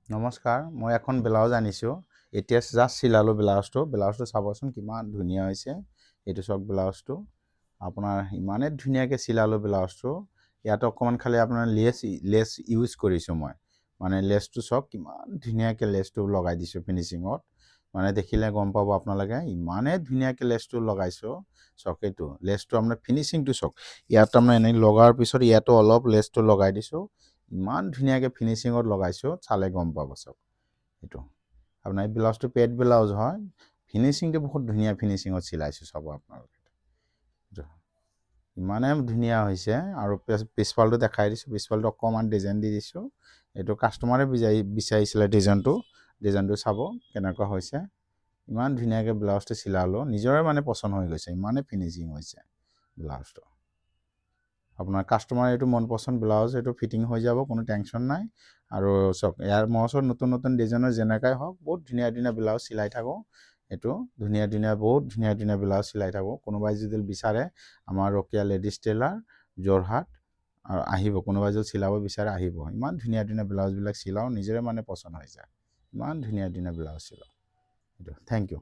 নমস্কাৰ, মই এখন ব্লাউজ আনিছোঁ। এতিয়া জাষ্ট চিলালোঁ ব্লাউজটো চাবচোন কিমান ধুনীয়া হৈছে। এইটো চাওক ব্লাউজটো। আপোনাৰ ইমানেই ধুনীয়াকৈ চিলালোঁ ব্লাউজটো। ইয়াত অকণমান খালি আপোনাৰ লেছ ইউজ কৰিছোঁ মই। মানে লেছটো চাওক কিমান ধুনীয়াকৈ লেছটো লগাই দিছোঁ ফিনিচিঙত। মানে দেখিলে গম পাব আপোনালোকে ইমানেই ধুনীয়াকৈ লেছটো লগাইছোঁ। চাওক এইটো লেছটো আপোনাৰ ফিনিচিংটো চাওক। ইয়াত তাৰমানে এনেই লগাৰ পিছত ইয়াতো অলপ লেছটো লগাই দিছোঁ। ইমান ধুনীয়াকৈ ফিনিচিঙত লগাইছোঁ, চালে গম পাব চাওক। এইটো আপোনাৰ এই ব্লাউজটো পেড ব্লাউজ হয়। ফিনিচিংটো বহুত ধুনীয়া ফিনিচিঙত চিলাইছোঁ চাব আপোনালোকে। ইমানে ধুনীয়া হৈছে আৰু পিছফালটো দেখাই দিছোঁ। পিছফালটো অকণমান ডিজাইন দি দিছোঁ। এইটো কাষ্টমাৰে বিচাৰিছিলে ডিজাইনটো চাব কেনেকুৱা হৈছে। ইমান ধুনীয়াকৈ ব্লাউজটো চিলালোঁ, নিজৰে মানে পচন্দ হৈ গৈছে, ইমানেই ফিনিচিং হৈছে ব্লাউজটো। আপোনাৰ কাষ্টমাৰ এইটো মন পচন্দ ব্লাউজ, এইটো ফিটিং হৈ যাব, কোনো টেনশ্যন নাই। আৰু চাওক ইয়াৰ মোৰ ওচৰত নতুন ডিজাইনৰ যেনেকাই হওক বহুত ধুনীয়া ব্লাউজ চিলাই থাকোঁ। এইটো বহুত ধুনীয়া ব্লাউজ চিলাই থাকোঁ। কোনোবাই যদি বিচাৰে আমাৰ ৰকীয়া লেডিজ টেইলাৰ যোৰহাট আৰু আহিব, কোনোবাই যদি চিলাব বিচাৰে আহিব। ইমান ধুনীয়া ব্লাউজবিলাক চিলাওঁ, নিজৰে মানে পচন্দ হৈ যায়। ইমান ধুনীয়া ব্লাউজ চিলাওঁ। এইটো থেংক ইউ।